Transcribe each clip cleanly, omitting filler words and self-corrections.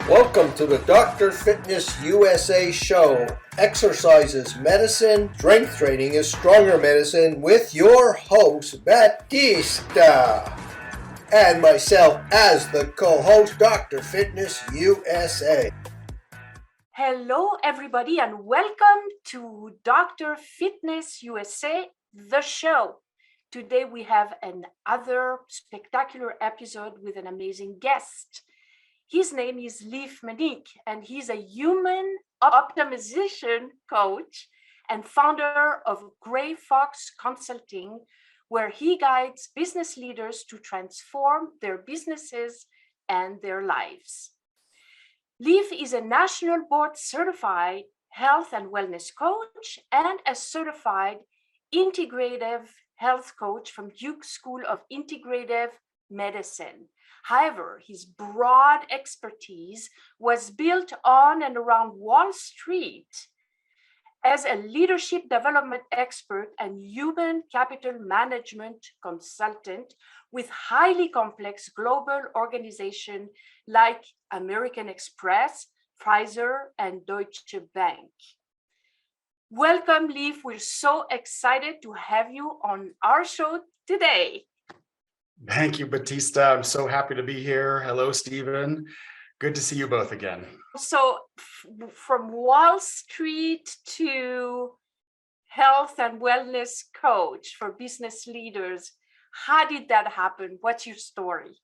Welcome to the Dr. Fitness USA show. Exercise is medicine, strength training is stronger medicine with your host, Batista. And myself as the co-host, Dr. Fitness USA. Hello, everybody, and welcome to Dr. Fitness USA, the show. Today we have another spectacular episode with an amazing guest. His name is Leif Meneke, and he's a human optimization coach and founder of Gray Fox Consulting, where he guides business leaders to transform their businesses and their lives. Leif is a national board certified health and wellness coach and a certified integrative health coach from Duke School of Integrative Medicine. However, his broad expertise was built on and around Wall Street as a leadership development expert and human capital management consultant with highly complex global organizations like American Express, Pfizer, and Deutsche Bank. Welcome, Leif. We're so excited to have you on our show today. Thank you, Batista. I'm so happy to be here. Hello, Stephen. Good to see you both again. So from Wall Street to health and wellness coach for business leaders, how did that happen? What's your story?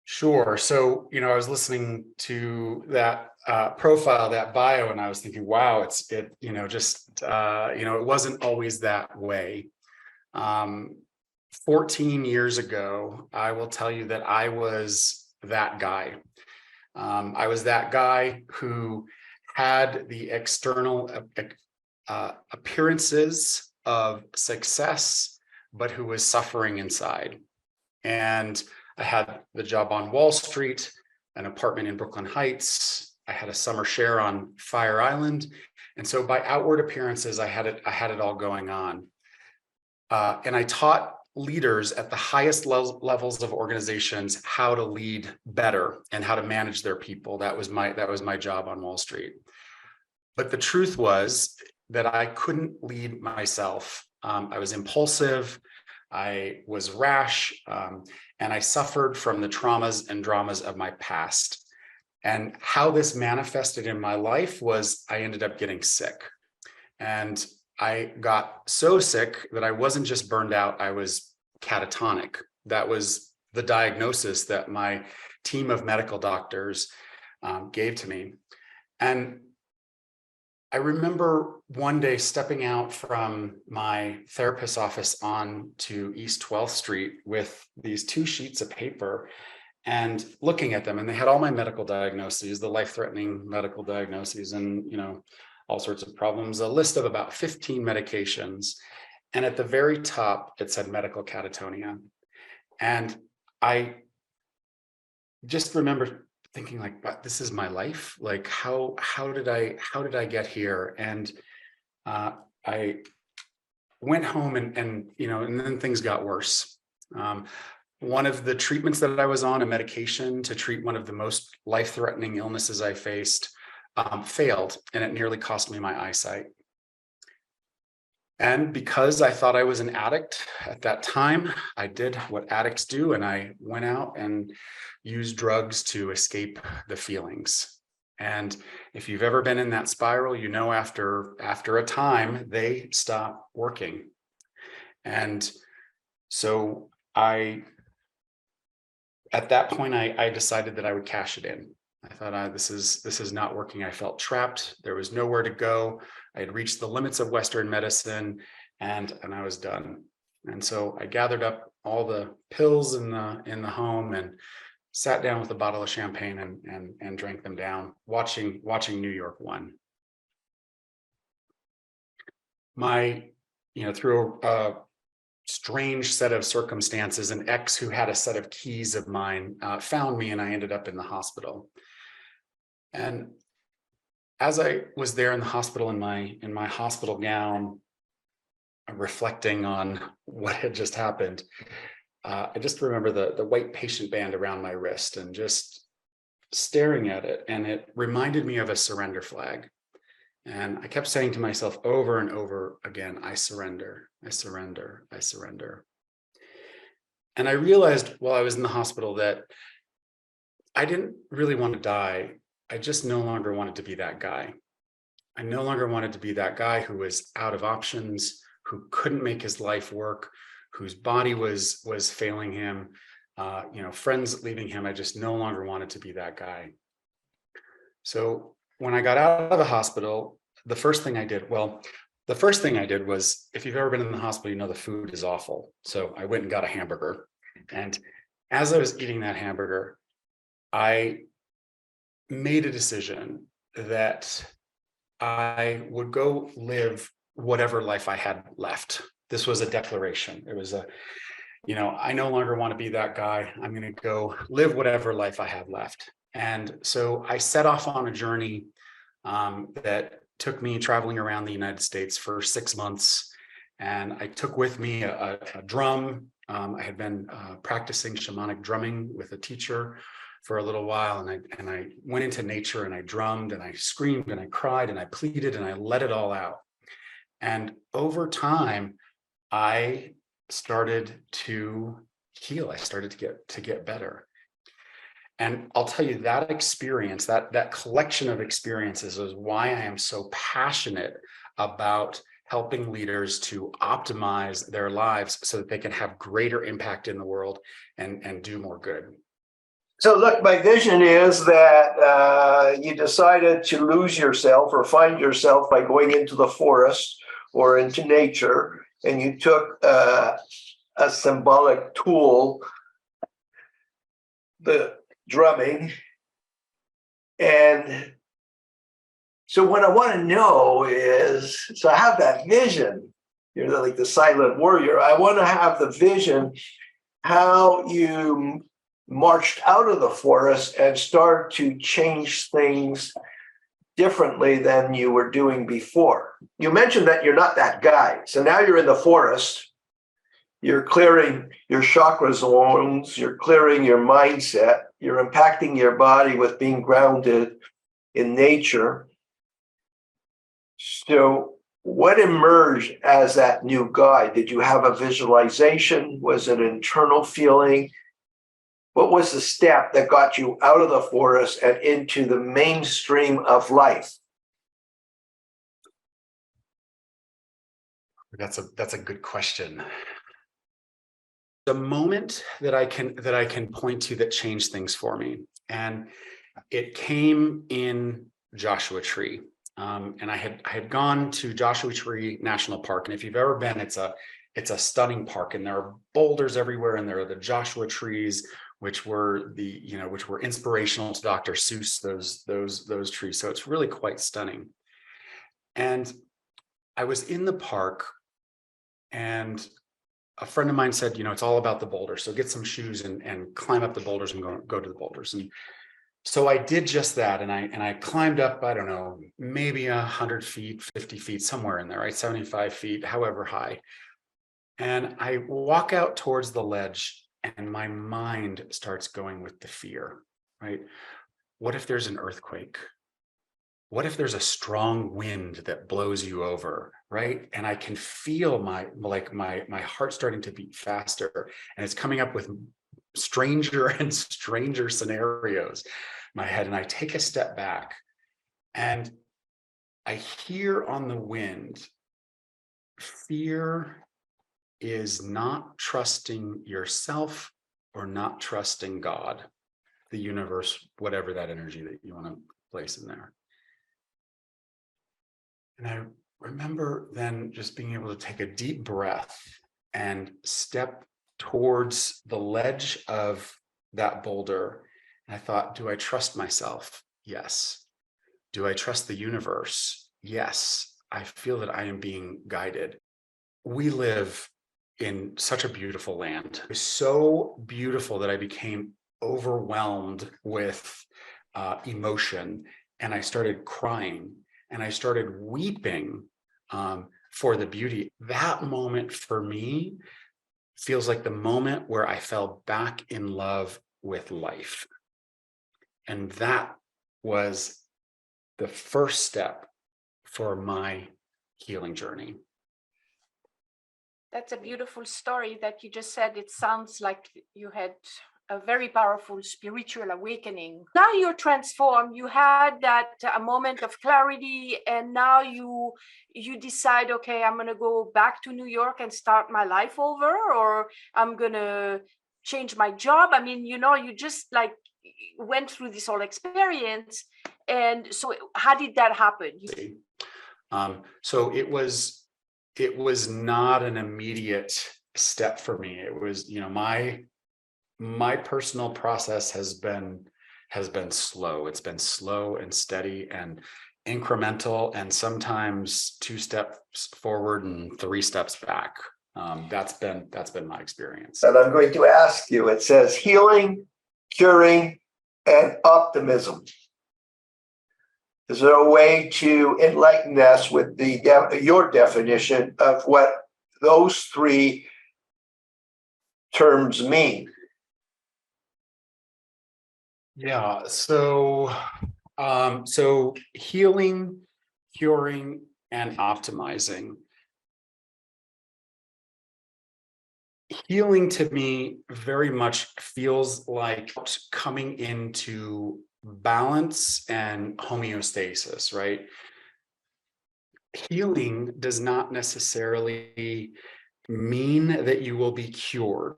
Sure. So, I was listening to that profile, that bio, and I was thinking, wow, it wasn't always that way. 14 years ago, I will tell you that I was that guy. I was that guy who had the external appearances of success, but who was suffering inside. And I had the job on Wall Street, an apartment in Brooklyn Heights. I had a summer share on Fire Island. And so by outward appearances, I had it all going on. And I taught leaders at the highest levels of organizations how to lead better and how to manage their people. That was my job on Wall Street. But the truth was that I couldn't lead myself. I was impulsive, I was rash, and I suffered from the traumas and dramas of my past. And how this manifested in my life was I ended up getting sick. And I got so sick that I wasn't just burned out, I was catatonic. That was the diagnosis that my team of medical doctors gave to me. And I remember one day stepping out from my therapist's office on to East 12th Street with these 2 sheets of paper and looking at them. And they had all my medical diagnoses, the life-threatening medical diagnoses, and, all sorts of problems, a list of about 15 medications. And at the very top, it said medical catatonia. And I just remember thinking, like, but this is my life. Like, how did I get here? And I went home and then things got worse. One of the treatments that I was on, a medication to treat one of the most life-threatening illnesses I faced, failed, and it nearly cost me my eyesight. And because I thought I was an addict at that time, I did what addicts do, and I went out and used drugs to escape the feelings. And if you've ever been in that spiral, after a time, they stop working. And so at that point, I decided that I would cash it in. I thought, this is not working. I felt trapped. There was nowhere to go. I had reached the limits of Western medicine, and I was done. And so I gathered up all the pills in the home and sat down with a bottle of champagne and drank them down, watching New York 1. Through a strange set of circumstances, an ex who had a set of keys of mine found me, and I ended up in the hospital. And as I was there in the hospital in my hospital gown, reflecting on what had just happened, I just remember the white patient band around my wrist, and just staring at it, and it reminded me of a surrender flag. And I kept saying to myself over and over again, I surrender, I surrender, I surrender. And I realized while I was in the hospital that I didn't really want to die. I just no longer wanted to be that guy. I no longer wanted to be that guy who was out of options, who couldn't make his life work, whose body was failing him, friends leaving him. I just no longer wanted to be that guy. So when I got out of the hospital, the first thing I did was, if you've ever been in the hospital, you know the food is awful. So I went and got a hamburger. And as I was eating that hamburger, I made a decision that I would go live whatever life I had left. This was a declaration. It was I no longer want to be that guy. I'm going to go live whatever life I have left. And so I set off on a journey that took me traveling around the United States for 6 months. And I took with me a drum. I had been practicing shamanic drumming with a teacher for a little while, and I went into nature, and I drummed, and I screamed, and I cried, and I pleaded, and I let it all out. And over time, I started to heal. I started to get better. And I'll tell you, that experience, that collection of experiences, is why I am so passionate about helping leaders to optimize their lives so that they can have greater impact in the world and do more good. So look, my vision is that you decided to lose yourself or find yourself by going into the forest or into nature, and you took a symbolic tool, the drumming. And so what I want to know is, so I have that vision, you're like the silent warrior. I want to have the vision how you marched out of the forest and started to change things differently than you were doing before. You mentioned that you're not that guy. So now you're in the forest, you're clearing your chakra zones, you're clearing your mindset, you're impacting your body with being grounded in nature. So what emerged as that new guy? Did you have a visualization? Was it an internal feeling? What was the step that got you out of the forest and into the mainstream of life? That's a good question. The moment that I can point to that changed things for me, and it came in Joshua Tree. And I had gone to Joshua Tree National Park, and if you've ever been, it's a stunning park, and there are boulders everywhere, and there are the Joshua trees, which were inspirational to Dr. Seuss, those trees. So it's really quite stunning. And I was in the park, and a friend of mine said, it's all about the boulders. So get some shoes and climb up the boulders and go to the boulders. And so I did just that. And I climbed up, I don't know, maybe 100 feet, 50 feet, somewhere in there, right? 75 feet, however high. And I walk out towards the ledge, and my mind starts going with the fear, right? What if there's an earthquake? What if there's a strong wind that blows you over, right? And I can feel my heart starting to beat faster, and it's coming up with stranger and stranger scenarios in my head. And I take a step back, and I hear on the wind, fear is not trusting yourself or not trusting God, the universe, whatever that energy that you want to place in there. And I remember then just being able to take a deep breath and step towards the ledge of that boulder. And I thought, do I trust myself? Yes. Do I trust the universe? Yes. I feel that I am being guided. We live in such a beautiful land. It was so beautiful that I became overwhelmed with emotion, and I started crying, and I started weeping for the beauty. That moment for me feels like the moment where I fell back in love with life. And that was the first step for my healing journey. That's a beautiful story that you just said. It sounds like you had a very powerful spiritual awakening. Now you're transformed. You had that a moment of clarity, and now you decide, okay, I'm gonna go back to New York and start my life over, or I'm gonna change my job. I mean, you just like went through this whole experience. And so how did that happen? So it was not an immediate step for me. It was, my personal process has been slow. It's been slow and steady and incremental, and sometimes 2 steps forward and 3 steps back. That's been my experience. And I'm going to ask you, it says healing, curing, and optimism. Is there a way to enlighten us with your definition of what those 3 terms mean? Yeah. So healing, curing, and optimizing. Healing to me very much feels like coming into balance and homeostasis, right? Healing does not necessarily mean that you will be cured.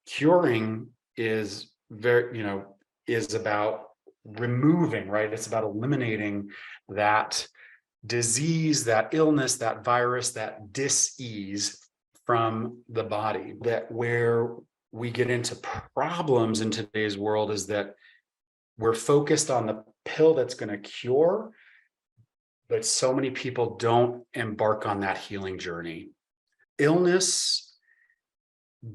Curing is is about removing, right? It's about eliminating that disease, that illness, that virus, that dis-ease from the body. That where we get into problems in today's world is that we're focused on the pill that's going to cure, but so many people don't embark on that healing journey. Illness,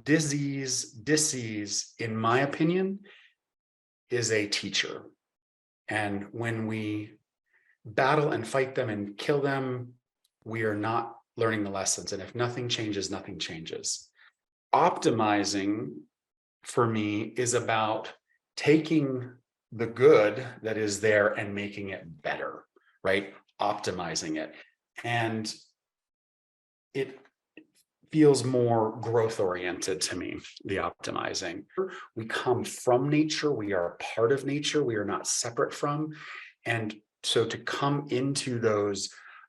disease, in my opinion, is a teacher. And when we battle and fight them and kill them, we are not learning the lessons. And if nothing changes, nothing changes. Optimizing for me is about taking the good that is there and making it better, right? Optimizing it. And it feels more growth oriented to me, the optimizing. We come from nature. We are a part of nature. We are not separate from. And so to come into those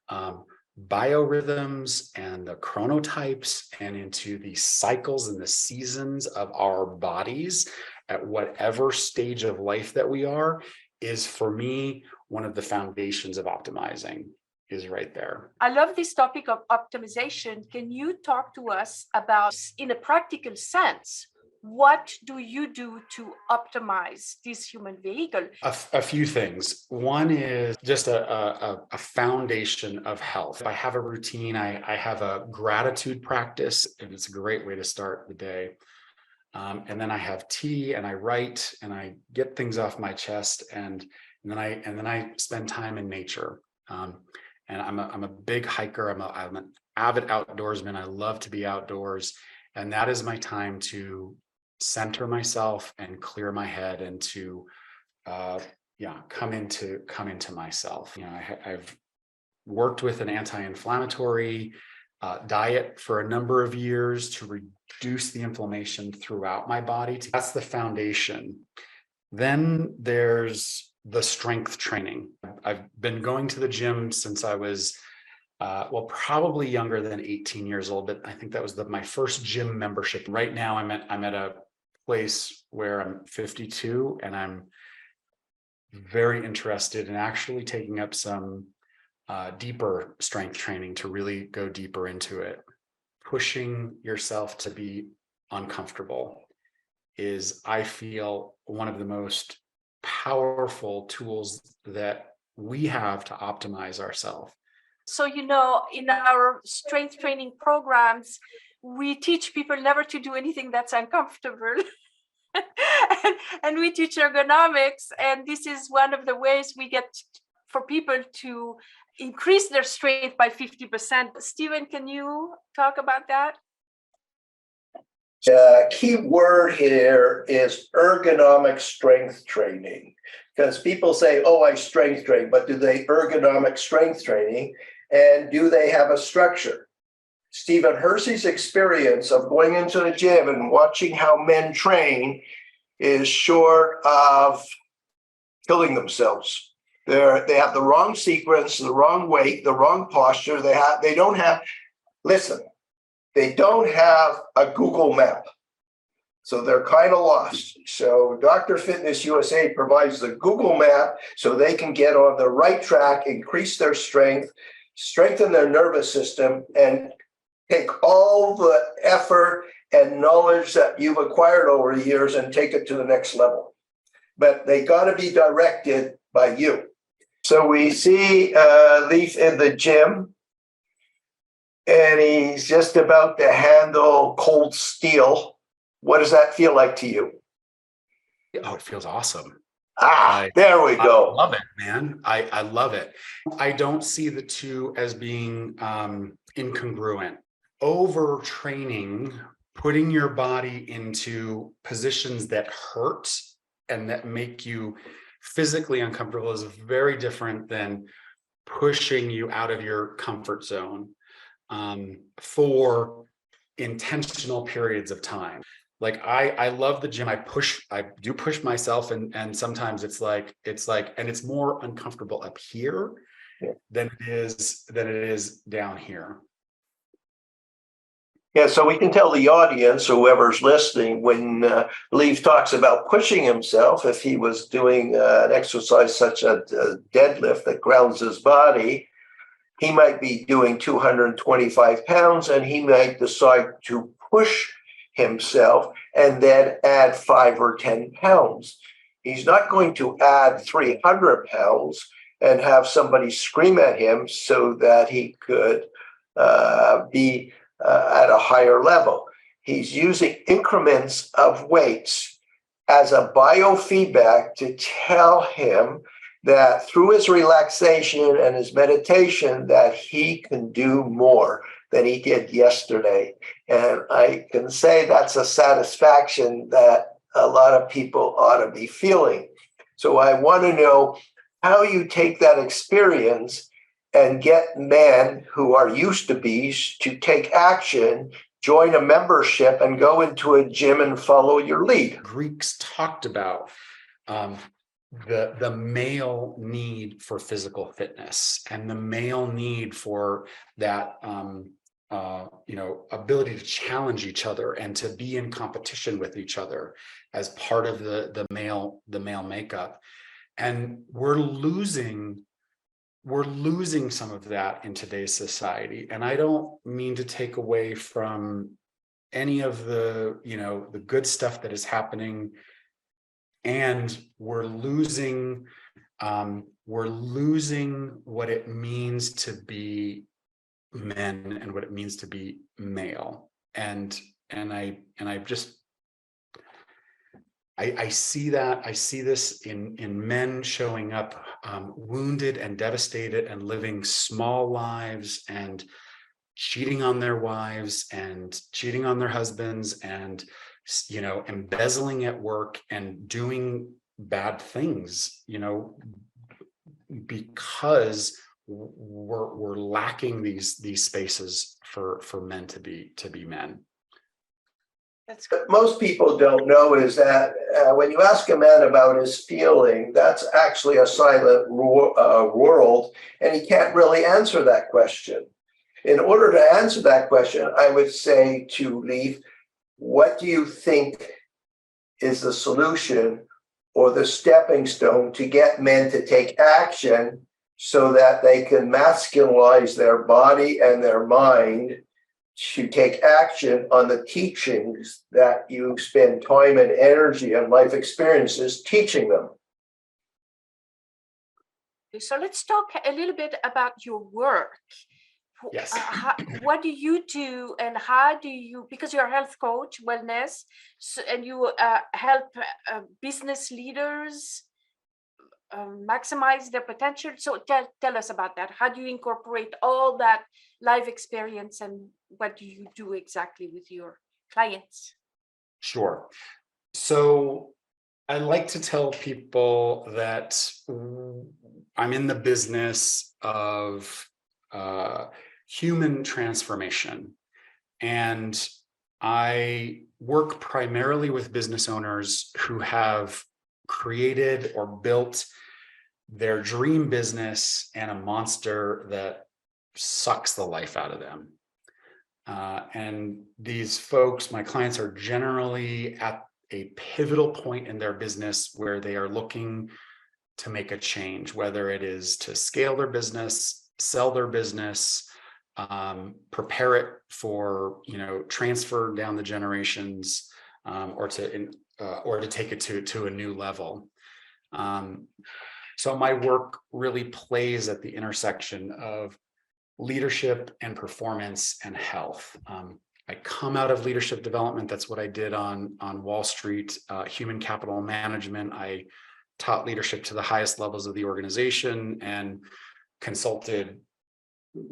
biorhythms and the chronotypes and into the cycles and the seasons of our bodies at whatever stage of life that we are is, for me, one of the foundations of optimizing. Is right there. I love this topic of optimization. Can you talk to us about, in a practical sense, what do you do to optimize this human vehicle? A few things. One is just a foundation of health. I have a routine. I have a gratitude practice, and it's a great way to start the day. And then I have tea, and I write, and I get things off my chest, and then I spend time in nature. And I'm a big hiker. I'm an avid outdoorsman. I love to be outdoors, and that is my time to center myself and clear my head and to come into myself. I've worked with an anti-inflammatory diet for a number of years to reduce the inflammation throughout my body. That's the foundation. Then there's the strength training. I've been going to the gym since I was, probably younger than 18 years old, but I think that was my first gym membership. Right now I'm at a place where I'm 52, and I'm very interested in actually taking up some deeper strength training to really go deeper into it. Pushing yourself to be uncomfortable is, I feel, one of the most powerful tools that we have to optimize ourselves. So, in our strength training programs, we teach people never to do anything that's uncomfortable. and we teach ergonomics. And this is one of the ways we get for people to increase their strength by 50%. Stephen, can you talk about that? The key word here is ergonomic strength training, because people say, oh, I strength train, but do they ergonomic strength training? And do they have a structure? Stephen Hersey's experience of going into the gym and watching how men train is short of killing themselves. They have the wrong sequence, the wrong weight, the wrong posture. They don't have a Google map. So they're kind of lost. So Dr. Fitness USA provides the Google map so they can get on the right track, increase their strength, strengthen their nervous system, and take all the effort and knowledge that you've acquired over the years and take it to the next level. But they got to be directed by you. So we see Leif in the gym, and he's just about to handle cold steel. What does that feel like to you? Oh, it feels awesome. There we go. I love it, man. I love it. I don't see the two as being incongruent. Overtraining, putting your body into positions that hurt and that make you physically uncomfortable is very different than pushing you out of your comfort zone for intentional periods of time. Like I love the gym. I do push myself, and sometimes it's like, and it's more uncomfortable up here than it is down here. Yeah, so we can tell the audience, whoever's listening, when Leif talks about pushing himself, if he was doing an exercise such as a deadlift that grounds his body, he might be doing 225 pounds, and he might decide to push himself and then add 5 or 10 pounds. He's not going to add 300 pounds and have somebody scream at him so that he could be at a higher level. He's using increments of weights as a biofeedback to tell him that through his relaxation and his meditation that he can do more than he did yesterday. And I can say that's a satisfaction that a lot of people ought to be feeling. So I want to know how you take that experience and get men who are used to bees to take action, join a membership, and go into a gym and follow your lead. Greeks talked about the male need for physical fitness and the male need for that ability to challenge each other and to be in competition with each other as part of the male makeup. And we're losing some of that in today's society. And I don't mean to take away from any of the good stuff that is happening. And we're losing what it means to be men and what it means to be male. And I see that. I see this in men showing up wounded and devastated and living small lives and cheating on their wives and cheating on their husbands and embezzling at work and doing bad things, because we're lacking these spaces for men to be men. That's what most people don't know is that when you ask a man about his feeling, that's actually a silent world, and he can't really answer that question. In order to answer that question, I would say to Leif, what do you think is the solution or the stepping stone to get men to take action so that they can masculinize their body and their mind to take action on the teachings that you spend time and energy and life experiences teaching them? So let's talk a little bit about your work. Yes. What do you do, and how do you, because you're a health coach, wellness, and you help business leaders maximize their potential. So tell us about that. How do you incorporate all that life experience, and what do you do exactly with your clients? Sure. So I like to tell people that I'm in the business of human transformation. And I work primarily with business owners who have created or built their dream business and a monster that sucks the life out of them. And these folks, my clients, are generally at a pivotal point in their business where they are looking to make a change, whether it is to scale their business, sell their business, prepare it for, transfer down the generations, or to take it to a new level. So my work really plays at the intersection of leadership and performance and health. I come out of leadership development. That's what I did on Wall Street, human capital management. I taught leadership to the highest levels of the organization and consulted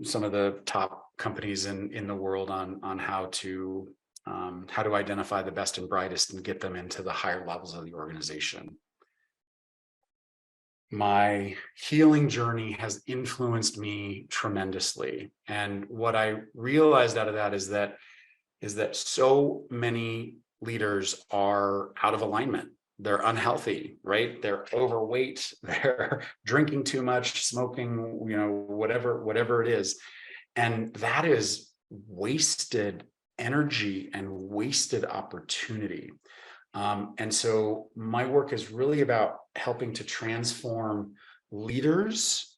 some of the top companies in the world on how to identify the best and brightest and get them into the higher levels of the organization. My healing journey has influenced me tremendously. And what I realized out of that is that so many leaders are out of alignment. They're unhealthy, right? They're overweight, they're drinking too much, smoking, whatever it is. And that is wasted energy and wasted opportunity. And so my work is really about helping to transform leaders.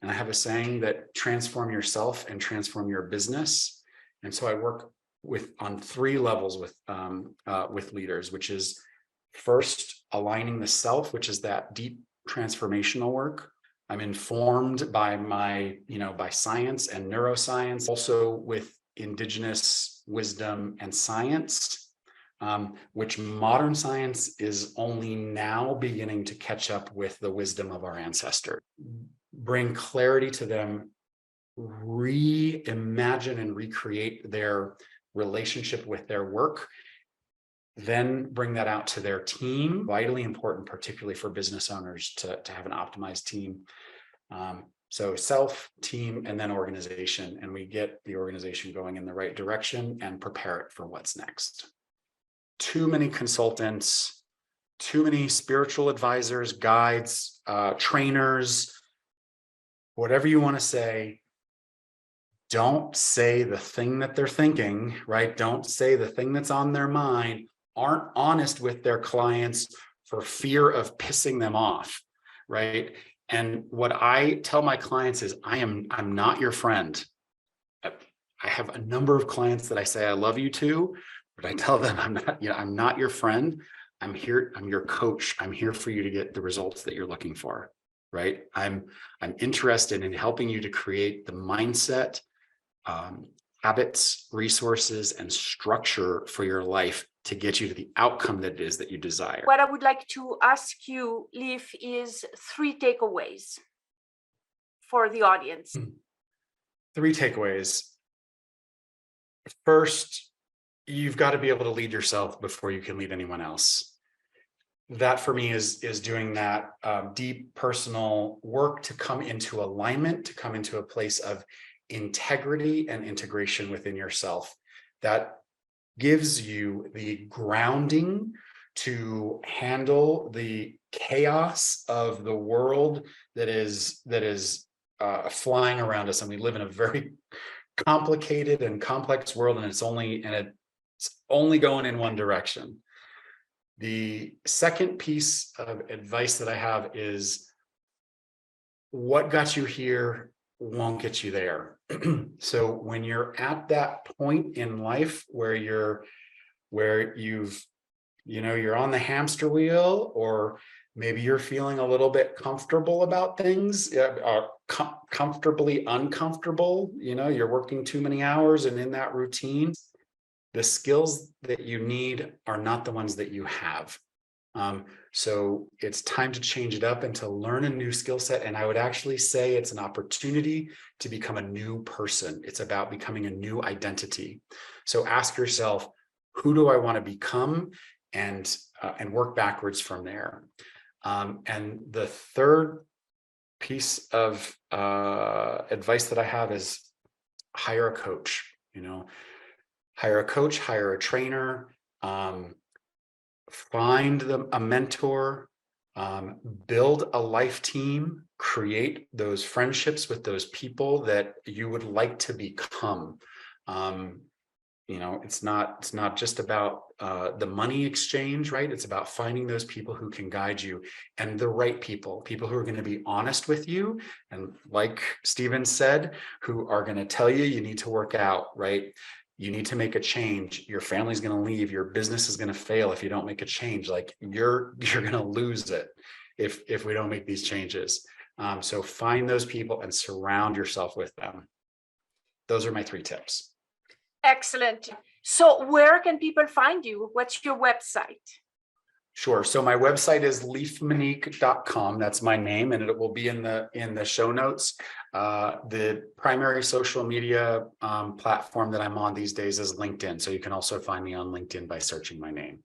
And I have a saying that transform yourself and transform your business. And so I work on 3 levels with leaders, which is first aligning the self, which is that deep transformational work. I'm informed by by science and neuroscience, also with indigenous wisdom and science. Which modern science is only now beginning to catch up with the wisdom of our ancestors. Bring clarity to them, reimagine and recreate their relationship with their work, then bring that out to their team. Vitally important, particularly for business owners, to have an optimized team. So self, team, and then organization, and we get the organization going in the right direction and prepare it for what's next. Too many consultants, too many spiritual advisors, guides, trainers, whatever you want to say, don't say the thing that they're thinking, right? Don't say the thing that's on their mind, aren't honest with their clients for fear of pissing them off, right? And what I tell my clients is, I'm not your friend. I have a number of clients that I say I love you to, but I tell them I'm not your friend. I'm here. I'm your coach. I'm here for you to get the results that you're looking for, right? I'm interested in helping you to create the mindset, habits, resources, and structure for your life to get you to the outcome that it is that you desire. What I would like to ask you, Leif, is 3 takeaways for the audience. 3 takeaways. First, you've got to be able to lead yourself before you can lead anyone else. That for me is doing that deep personal work to come into alignment, to come into a place of integrity and integration within yourself. That gives you the grounding to handle the chaos of the world that is flying around us. And we live in a very complicated and complex world, and it's only going in one direction. The second piece of advice that I have is, what got you here won't get you there. So when you're at that point in life where you're on the hamster wheel, or maybe you're feeling a little bit comfortable about things, comfortably uncomfortable, you're working too many hours and in that routine, the skills that you need are not the ones that you have. So it's time to change it up and to learn a new skill set. And I would actually say it's an opportunity to become a new person. It's about becoming a new identity. So ask yourself, who do I want to become, and work backwards from there. And the third piece of advice that I have is hire a coach. Hire a coach, hire a trainer, find a mentor, build a life team, create those friendships with those people that you would like to become. It's not just about the money exchange, right? It's about finding those people who can guide you, and the right people who are going to be honest with you. And like Steven said, who are going to tell you need to work out, right? You need to make a change. Your family's going to leave. Your business is going to fail if you don't make a change. Like you're going to lose it if we don't make these changes. So find those people and surround yourself with them. Those are my 3 tips. Excellent. So where can people find you? What's your website? Sure. So my website is leifmeneke.com. That's my name, and it will be in the show notes. The primary social media platform that I'm on these days is LinkedIn. So you can also find me on LinkedIn by searching my name.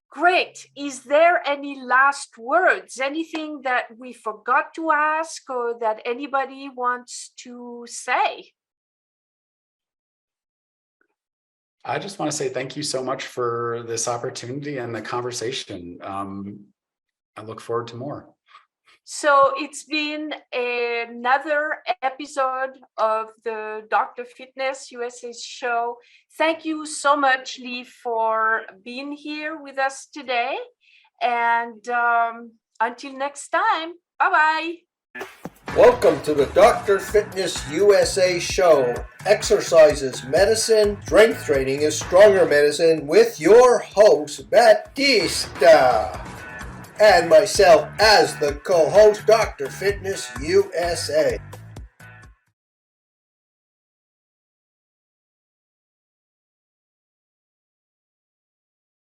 Great. Is there any last words? Anything that we forgot to ask or that anybody wants to say? I just want to say thank you so much for this opportunity and the conversation. I look forward to more. So it's been another episode of the Dr. Fitness USA show. Thank you so much, Leif, for being here with us today. And until next time, bye-bye. Welcome to the Dr. Fitness USA show. Exercises, medicine, strength training is stronger medicine with your host, Batista. And myself as the co-host, Dr. Fitness USA.